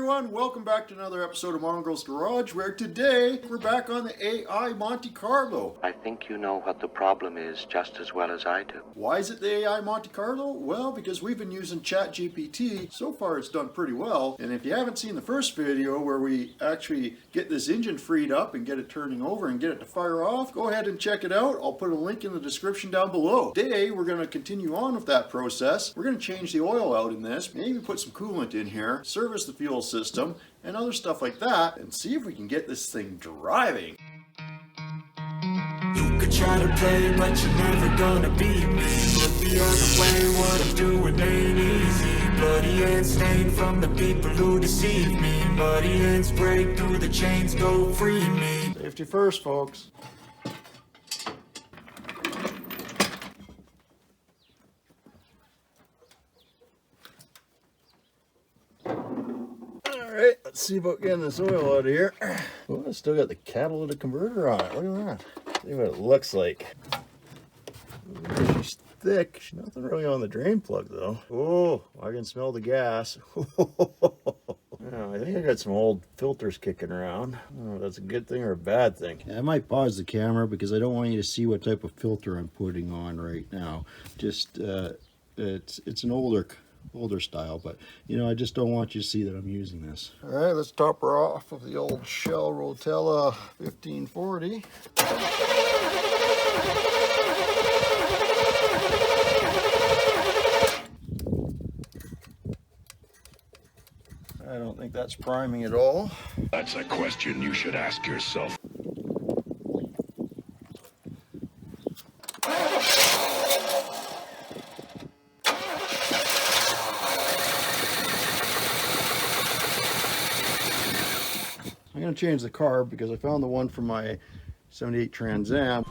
everyone, welcome back to another episode of Mongrels Garage, where today we're back on the AI Monte Carlo. I think you know what the problem is just as well as I do. Why is it the AI Monte Carlo? Well, because we've been using ChatGPT. So far it's done pretty well, and if you haven't seen the first video where we actually get this engine freed up and get it turning over and get it to fire off, go ahead and check it out. I'll put a link in the description down below. Today we're going to continue on with that process. We're going to change the oil out in this, maybe put some coolant in here, service the fuel system, and other stuff like that, and see if we can get this thing driving. You could try to play, but you're never gonna beat me. Look the other way, what I'm doing ain't easy. Bloody hands stained from the people who deceive me. Muddy hands break through the chains, go free me. Safety first, folks. Alright, let's see about getting this oil out of here. Oh, it's still got the catalytic converter on it. Look at that. See what it looks like. She's thick. Nothing really on the drain plug though. Oh, I can smell the gas. Yeah, I think I got some old filters kicking around. I don't know if that's a good thing or a bad thing. Yeah, I might pause the camera because I don't want you to see what type of filter I'm putting on right now. Just it's an older style, but you know, I just don't want you to see that I'm using this. All right, let's top her off with the old Shell Rotella 1540. I don't think that's priming at all. That's a question you should ask yourself. I'm going to change the carb because I found the one from my 78 Trans Am,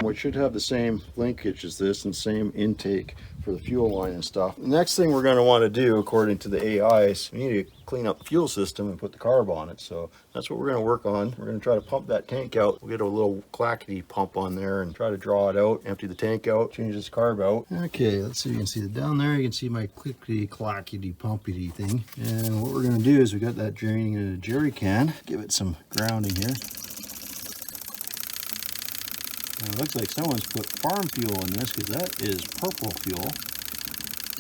which should have the same linkage as this and same intake for the fuel line and stuff. The next thing we're going to want to do, according to the AI, is we need to clean up the fuel system and put the carb on it. So that's what we're going to work on. We're going to try to pump that tank out. We'll get a little clackety pump on there and try to draw it out, empty the tank out, change this carb out. Okay, let's see if you can see it down there. You can see my clickety clackety pumpity thing. And what we're going to do is we got that draining in a jerry can. Give it some grounding here. It looks like someone's put farm fuel in this because that is purple fuel.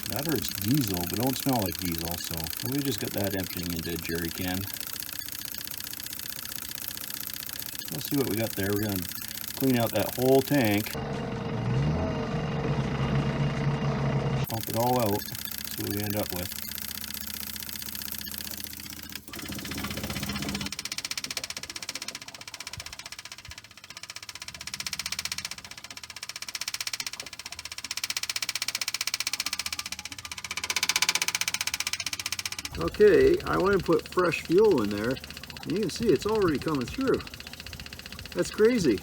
That or it's diesel, but don't smell like diesel. So we just got that emptying into a jerry can. Let's see what we got there. We're going to clean out that whole tank. Pump it all out. See what we end up with. Okay, I went and put fresh fuel in there, and you can see it's already coming through. That's crazy.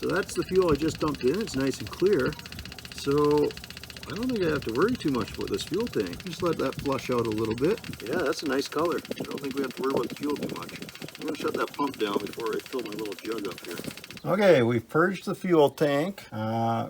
So that's the fuel I just dumped in. It's nice and clear. So I don't think I have to worry too much about this fuel tank. Just let that flush out a little bit. Yeah, that's a nice color. I don't think we have to worry about the fuel too much. I'm going to shut that pump down before I fill my little jug up here. Okay, we've purged the fuel tank.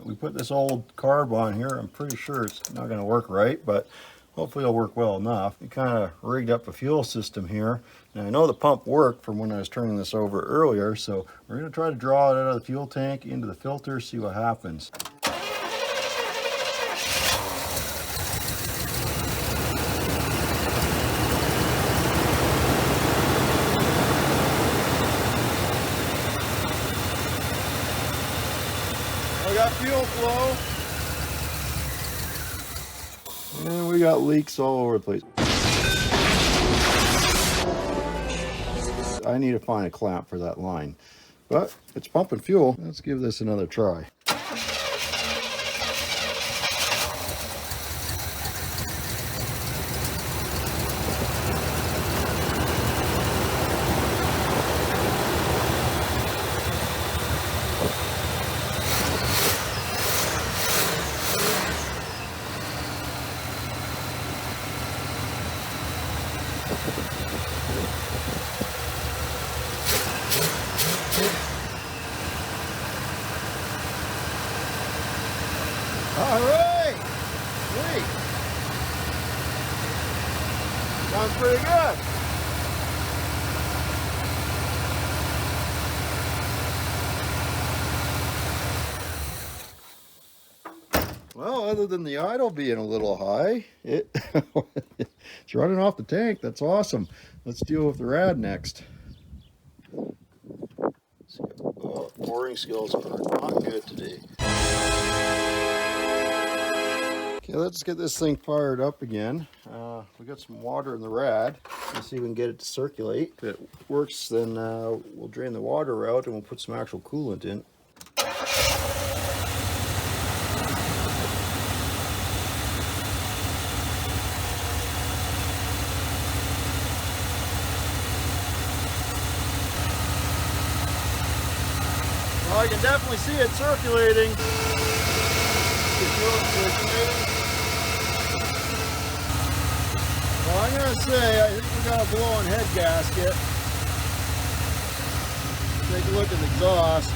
We put this old carb on here. I'm pretty sure it's not going to work right, but hopefully it'll work well enough. We kind of rigged up the fuel system here. And I know the pump worked from when I was turning this over earlier, so we're going to try to draw it out of the fuel tank into the filter, see what happens. I got fuel flow. And we got leaks all over the place. I need to find a clamp for that line, but it's pumping fuel. Let's give this another try. All right, great. Sounds pretty good. Well, other than the idle being a little high, it's running off the tank. That's awesome. Let's deal with the rad next. Oh, pouring skills are not good today. Okay, let's get this thing fired up again. We got some water in the rad. Let's see if we can get it to circulate. If it works, then we'll drain the water out and we'll put some actual coolant in. Well, I can definitely see it circulating. You feel it circulating? Well, I'm going to say, I think we got a blow-on head gasket. Take a look at the exhaust.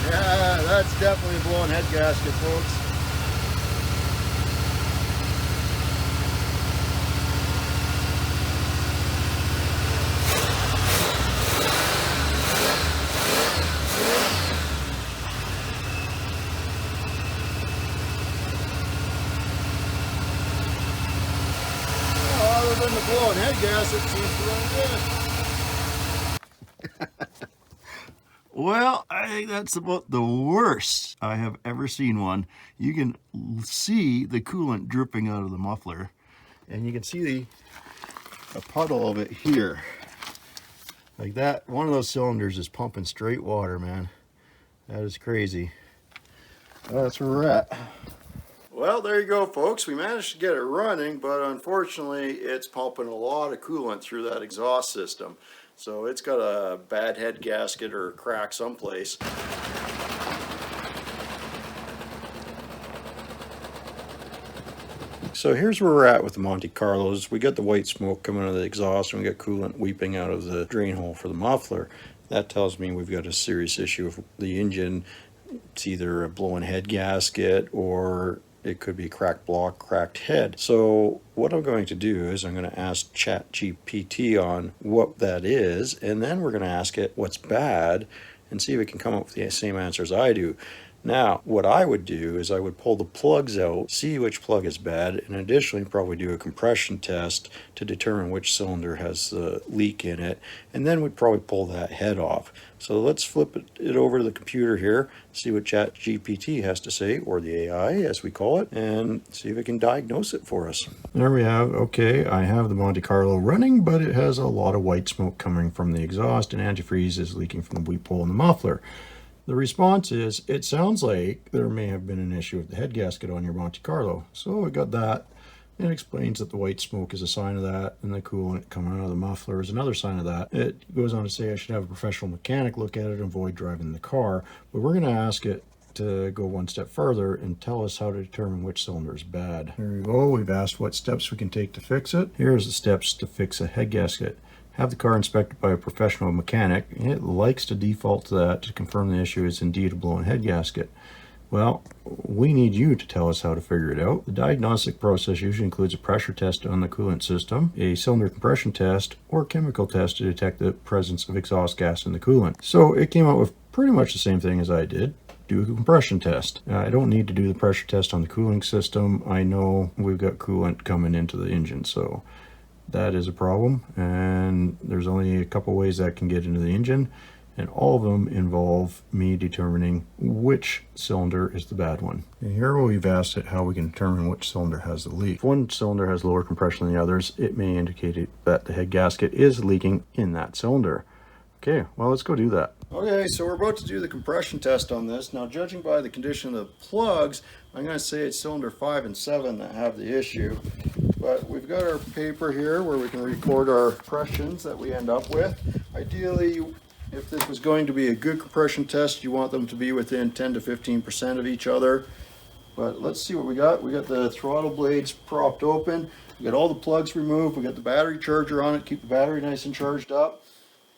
Yeah, that's definitely a blown head gasket, folks. Well, other than the blown head gasket, it seems to run good. Well, I think that's about the worst I have ever seen one. You can see the coolant dripping out of the muffler, and you can see a puddle of it here. Like that, one of those cylinders is pumping straight water, man. That is crazy. Well, that's where we're at. Well, there you go, folks. We managed to get it running, but unfortunately, it's pumping a lot of coolant through that exhaust system. So it's got a bad head gasket or a crack someplace. So here's where we're at with the Monte Carlos. We got the white smoke coming out of the exhaust and we got coolant weeping out of the drain hole for the muffler. That tells me we've got a serious issue with the engine. It's either a blown head gasket or it could be cracked block, cracked head. So what I'm going to do is I'm going to ask ChatGPT on what that is, and then we're going to ask it what's bad and see if it can come up with the same answers I do. Now, what I would do is I would pull the plugs out, see which plug is bad, and additionally probably do a compression test to determine which cylinder has the leak in it, and then we'd probably pull that head off. So let's flip it over to the computer here, see what ChatGPT has to say, or the AI as we call it, and see if it can diagnose it for us. There we have, okay, I have the Monte Carlo running, but it has a lot of white smoke coming from the exhaust, and antifreeze is leaking from the weep hole in the muffler. The response is, it sounds like there may have been an issue with the head gasket on your Monte Carlo. So we got that. It explains that the white smoke is a sign of that, and the coolant coming out of the muffler is another sign of that. It goes on to say I should have a professional mechanic look at it and avoid driving the car, but we're going to ask it to go one step further and tell us how to determine which cylinder is bad. There we go. We've asked what steps we can take to fix it. Here's the steps to fix a head gasket. Have the car inspected by a professional mechanic. It likes to default to that to confirm the issue is indeed a blown head gasket. Well, we need you to tell us how to figure it out. The diagnostic process usually includes a pressure test on the coolant system, a cylinder compression test, or chemical test to detect the presence of exhaust gas in the coolant. So it came out with pretty much the same thing as I did. Do a compression test. I don't need to do the pressure test on the cooling system. I know we've got coolant coming into the engine, so that is a problem, and there's only a couple ways that can get into the engine, and all of them involve me determining which cylinder is the bad one. And here we've asked it how we can determine which cylinder has the leak. If one cylinder has lower compression than the others, it may indicate that the head gasket is leaking in that cylinder. Okay, well, let's go do that. Okay, so we're about to do the compression test on this. Now, judging by the condition of the plugs, I'm going to say it's cylinder 5 and 7 that have the issue. But we've got our paper here where we can record our impressions that we end up with. Ideally, If this was going to be a good compression test, you want them to be within 10 to 15% of each other. But let's see what we got. We got the throttle blades propped open. We got all the plugs removed. We got the battery charger on it, keep the battery nice and charged up.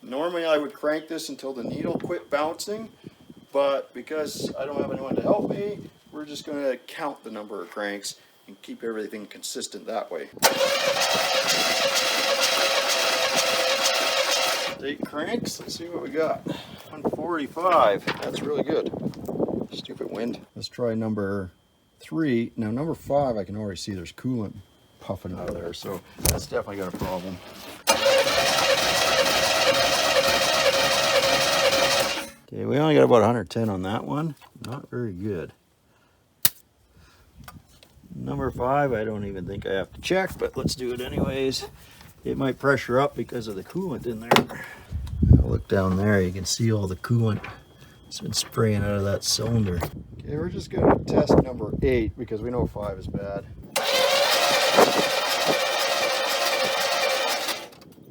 Normally I would crank this until the needle quit bouncing, but because I don't have anyone to help me, we're just going to count the number of cranks and keep everything consistent that way. 8 cranks. Let's see what we got. 145. That's really good. Stupid wind. Let's try number 3. Now number 5, I can already see there's coolant puffing out of there, so that's definitely got a problem. Okay, we only got about 110 on that one. Not very good. Number 5, I don't even think I have to check, but let's do it anyways. It might pressure up because of the coolant in there. Look down there, you can see all the coolant. It's been spraying out of that cylinder. Okay, we're just going to test number 8 because we know 5 is bad. I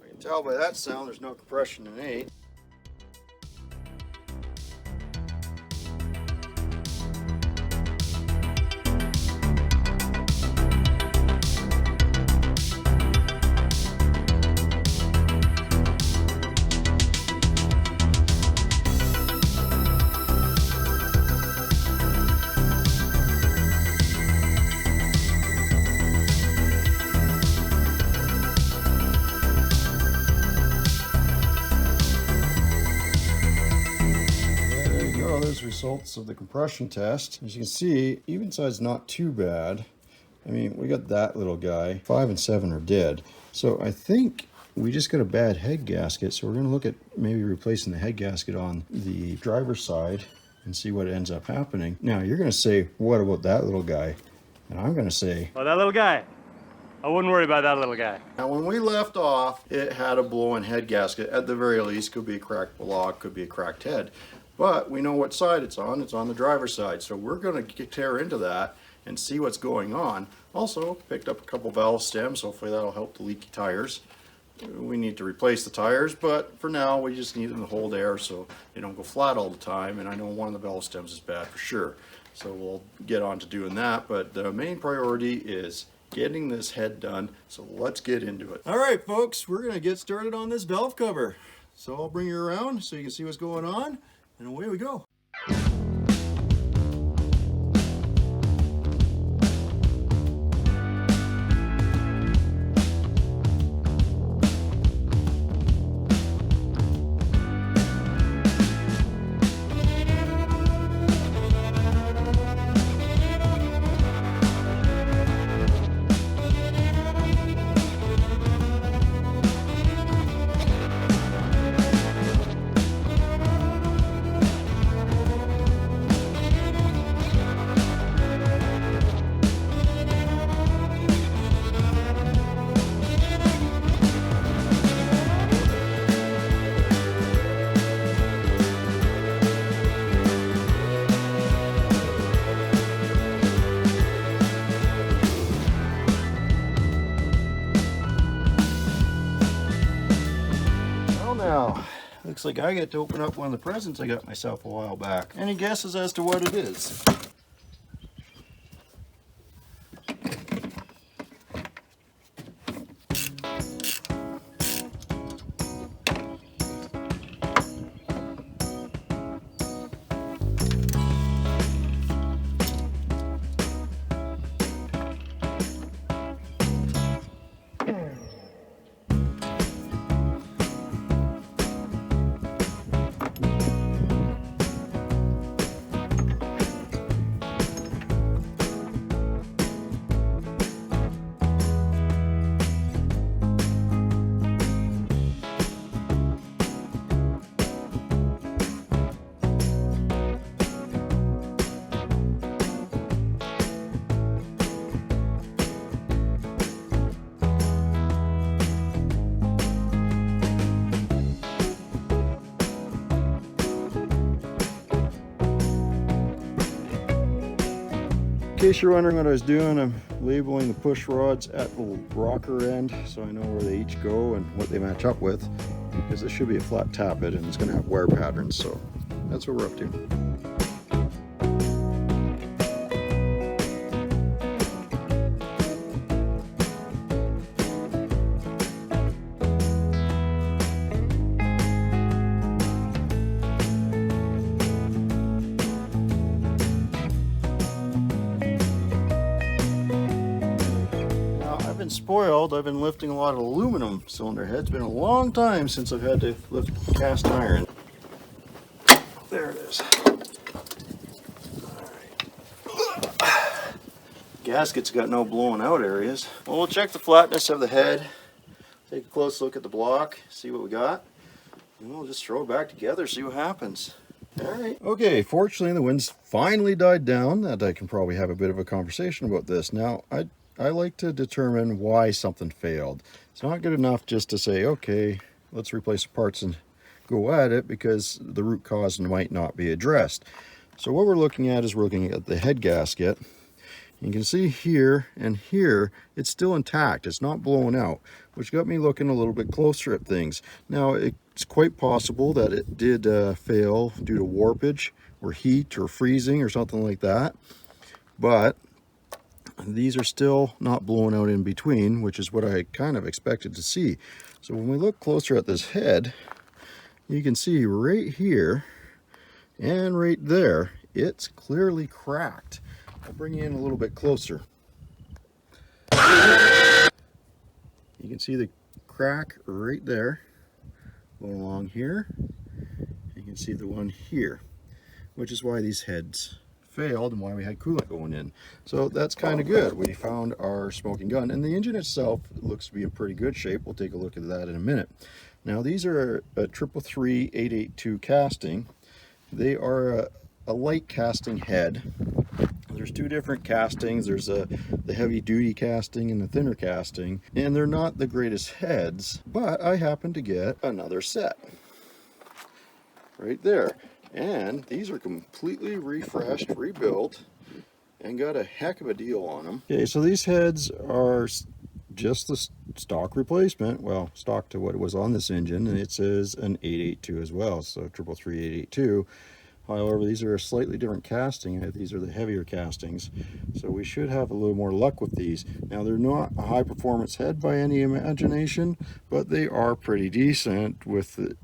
can tell by that sound there's no compression in 8. Results of the compression test. As you can see, even side's not too bad. I mean, we got that little guy. 5 and 7 are dead. So I think we just got a bad head gasket. So we're going to look at maybe replacing the head gasket on the driver's side and see what ends up happening. Now you're going to say, what about that little guy? And I'm going to say, oh, that little guy. I wouldn't worry about that little guy. Now when we left off, it had a blow-in head gasket. At the very least, could be a cracked block, could be a cracked head. But we know what side it's on the driver's side. So we're going to tear into that and see what's going on. Also, picked up a couple valve stems. Hopefully that'll help the leaky tires. We need to replace the tires, but for now we just need them to hold air so they don't go flat all the time. And I know one of the valve stems is bad for sure. So we'll get on to doing that. But the main priority is getting this head done. So let's get into it. All right, folks, we're going to get started on this valve cover. So I'll bring you around so you can see what's going on. And away we go. Now, looks like I get to open up one of the presents I got myself a while back. Any guesses as to what it is? In case you're wondering what I was doing, I'm labeling the push rods at the rocker end so I know where they each go and what they match up with. because this should be a flat tappet and it's going to have wear patterns. So that's what we're up to. Spoiled. I've been lifting a lot of aluminum cylinder heads. It's been a long time since I've had to lift cast iron. There it is. Alright. Gasket's got no blowing out areas. Well, we'll check the flatness of the head, take a close look at the block, see what we got, and we'll just throw it back together, see what happens. Alright. Okay, fortunately the wind's finally died down, and I can probably have a bit of a conversation about this. Now, I like to determine why something failed. It's not good enough just to say, okay, let's replace the parts and go at it, because the root cause might not be addressed. So what we're looking at is we're looking at the head gasket. You can see here and here, it's still intact. It's not blowing out, which got me looking a little bit closer at things. Now, it's quite possible that it did fail due to warpage or heat or freezing or something like that. But these are still not blowing out in between, which is what I kind of expected to see. So when we look closer at this head, you can see right here and right there, it's clearly cracked. I'll bring you in a little bit closer. You can see the crack right there, going along here. You can see the one here, which is why these heads failed and why we had coolant going in. So that's kind of good. We found our smoking gun, and the engine itself looks to be in pretty good shape. We'll take a look at that in a minute. Now, these are a 333-882 casting. They are a light casting head. There's two different castings. There's the heavy duty casting and the thinner casting, and they're not the greatest heads, but I happened to get another set right there. And these are completely refreshed, rebuilt, and got a heck of a deal on them. Okay, so these heads are just the stock replacement. Well, stock to what was on this engine, and it says an 882 as well, so 333-882. However, these are a slightly different casting. These are the heavier castings, so we should have a little more luck with these. Now, they're not a high performance head by any imagination, but they are pretty decent.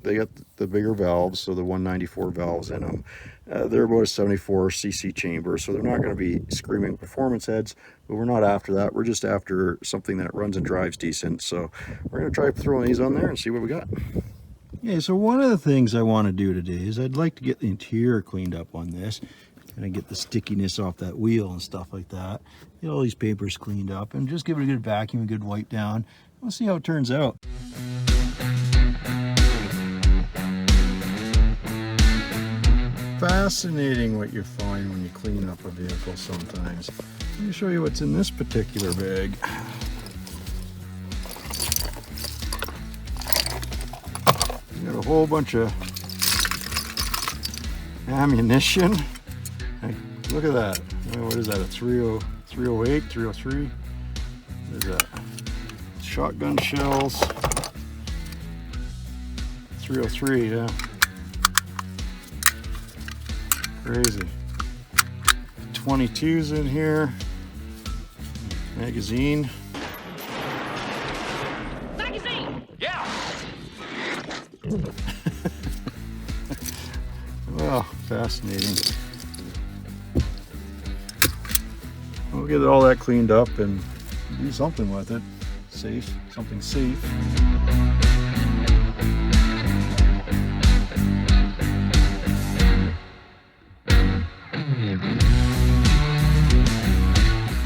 They got the bigger valves, so the 194 valves in them. They're about a 74 cc chamber, so they're not going to be screaming performance heads, but we're not after that. We're just after something that runs and drives decent. So we're going to try throwing these on there and see what we got. Okay, so one of the things I want to do today is I'd like to get the interior cleaned up on this, kind of get the stickiness off that wheel and stuff like that, get all these papers cleaned up, and just give it a good vacuum, a good wipe down. We'll see how it turns out. Fascinating what you find when you clean up a vehicle sometimes. Let me show you what's in this particular bag. Got a whole bunch of ammunition. Look at that. What is that? A 308, 303? What is that? Shotgun shells. 303, yeah. Crazy. 22s in here. Magazine. Well, fascinating. We'll get all that cleaned up and do something with it. Safe, something safe.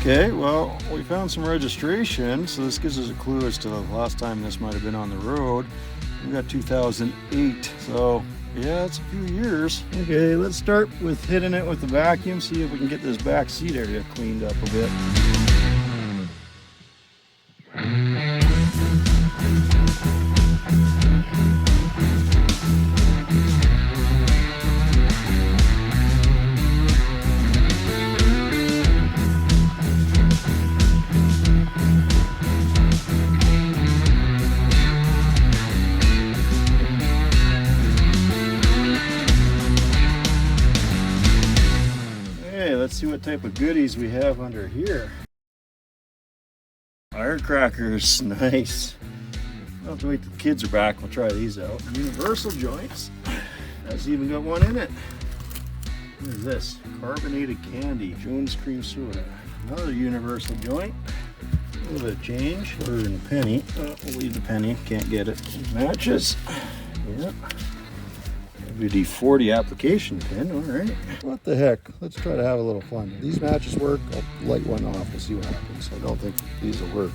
Okay, well, we found some registration, so this gives us a clue as to the last time this might have been on the road. We got 2008, so yeah, it's a few years. Okay, let's start with hitting it with the vacuum, see if we can get this back seat area cleaned up a bit. let's see what type of goodies we have under here. Firecrackers, nice. I'll have to wait till the kids are back, we'll try these out. Universal joints. That's even got one in it. What is this? Carbonated candy. Jones cream soda. Another universal joint. A little bit of change. Ordered in a penny. We'll leave the penny. Can't get it. Matches. Yep. WD-40 application pin. All right. What the heck? Let's try to have a little fun. These matches work. I'll light one off and see what happens. I don't think these will work.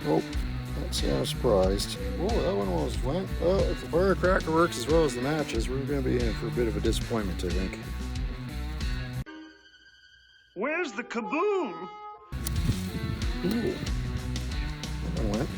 Oh, let's see. I'm surprised. Oh, that one almost went. Oh, if the firecracker works as well as the matches, we're going to be in for a bit of a disappointment, I think. Where's the kaboom? Ooh. That one went.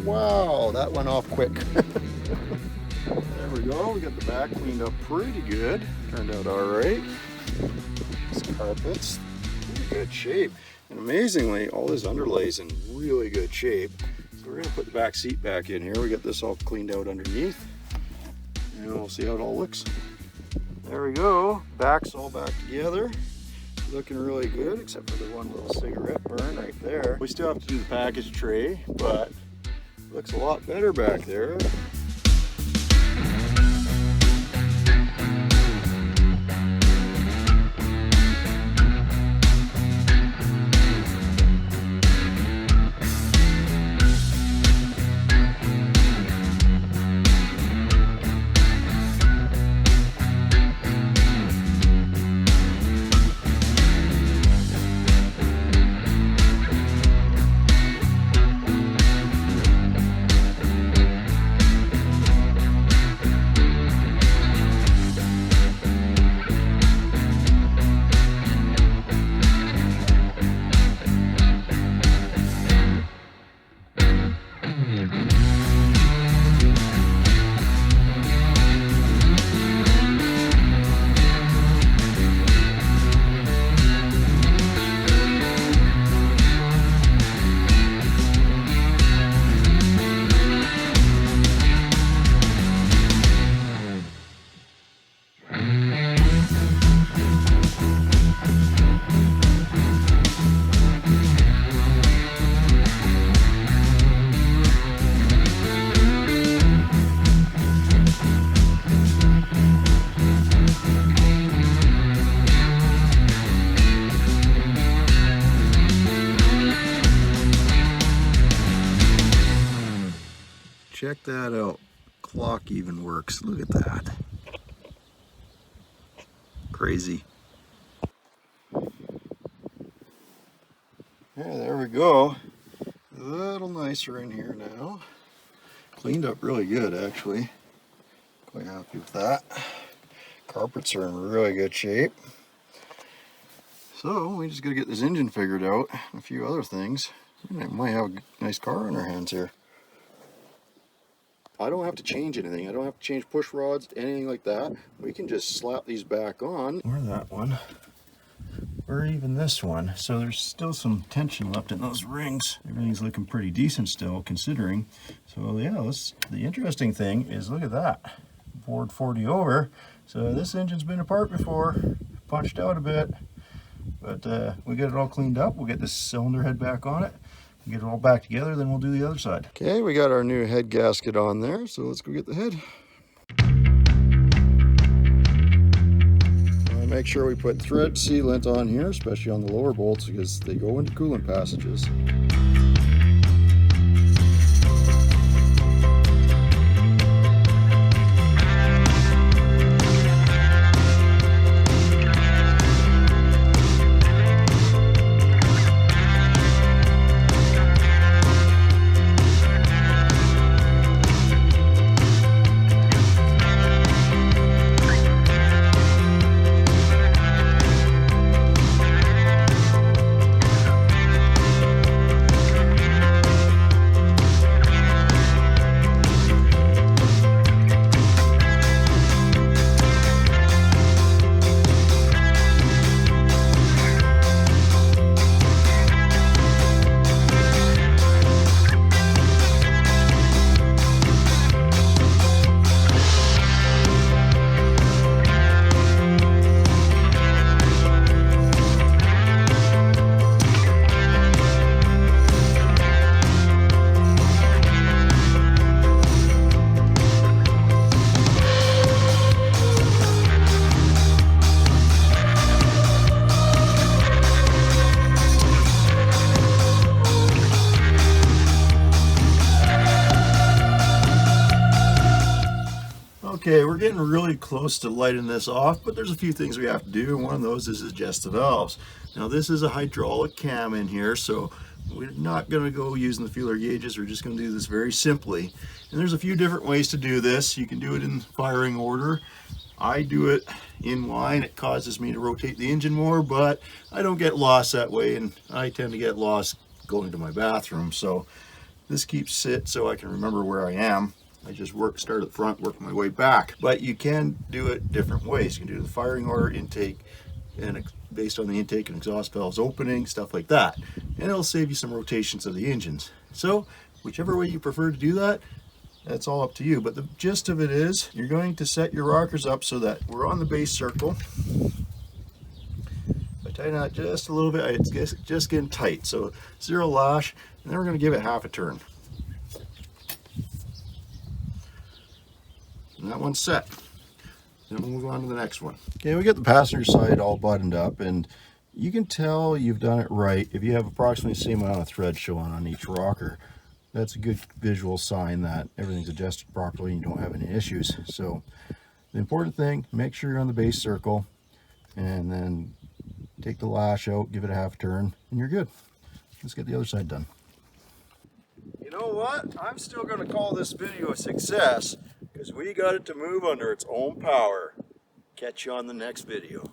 Wow, that went off quick. There we go. We got the back cleaned up pretty good. Turned out all right. These carpets, pretty good shape. And amazingly, all this underlay's in really good shape. So we're gonna put the back seat back in here. We got this all cleaned out underneath. And we'll see how it all looks. There we go. Back's all back together. Looking really good, except for the one little cigarette burn right there. We still have to do the package tray, but looks a lot better back there. Check that out. Clock even works. Look at that. Crazy. Yeah, there we go. A little nicer in here now. Cleaned up really good, actually. Quite happy with that. Carpets are in really good shape. So we just gotta get this engine figured out and a few other things. We might have a nice car on our hands here. I don't have to change anything. I don't have to change push rods, anything like that. We can just slap these back on. Or that one. Or even this one. So there's still some tension left in those rings. Everything's looking pretty decent still, considering. So yeah, the interesting thing is, look at that. Ford 40 over. So this engine's been apart before. Punched out a bit. But we get it all cleaned up. We'll get this cylinder head back on it. Get it all back together, then we'll do the other side. Okay, we got our new head gasket on there, so let's go get the head. Make sure we put thread sealant on here, especially on the lower bolts, because they go into coolant passages. we're getting really close to lighting this off, but there's a few things we have to do. One of those is adjust the valves. Now this is a hydraulic cam in here, so we're not going to go using the feeler gauges. We're just going to do this very simply. And there's a few different ways to do this. You can do it in firing order. I do it in line. It causes me to rotate the engine more, but I don't get lost that way, and I tend to get lost going to my bathroom. So this keeps it so I can remember where I am. I just start at the front, work my way back. But you can do it different ways. You can do the firing order, intake, and based on the intake and exhaust valves opening, stuff like that. And it'll save you some rotations of the engines. So whichever way you prefer to do that, that's all up to you. But the gist of it is, you're going to set your rockers up so that we're on the base circle. If I tighten out just a little bit, it's just getting tight. So 0 lash, and then we're going to give it half a turn. And that one's set. Then we'll move on to the next one. Okay, we got the passenger side all buttoned up, and you can tell you've done it right if you have approximately the same amount of thread showing on each rocker. That's a good visual sign that everything's adjusted properly and you don't have any issues. So the important thing, make sure you're on the base circle, and then take the lash out, give it a half turn, and you're good. Let's get the other side done. You know what? I'm still going to call this video a success because we got it to move under its own power. Catch you on the next video.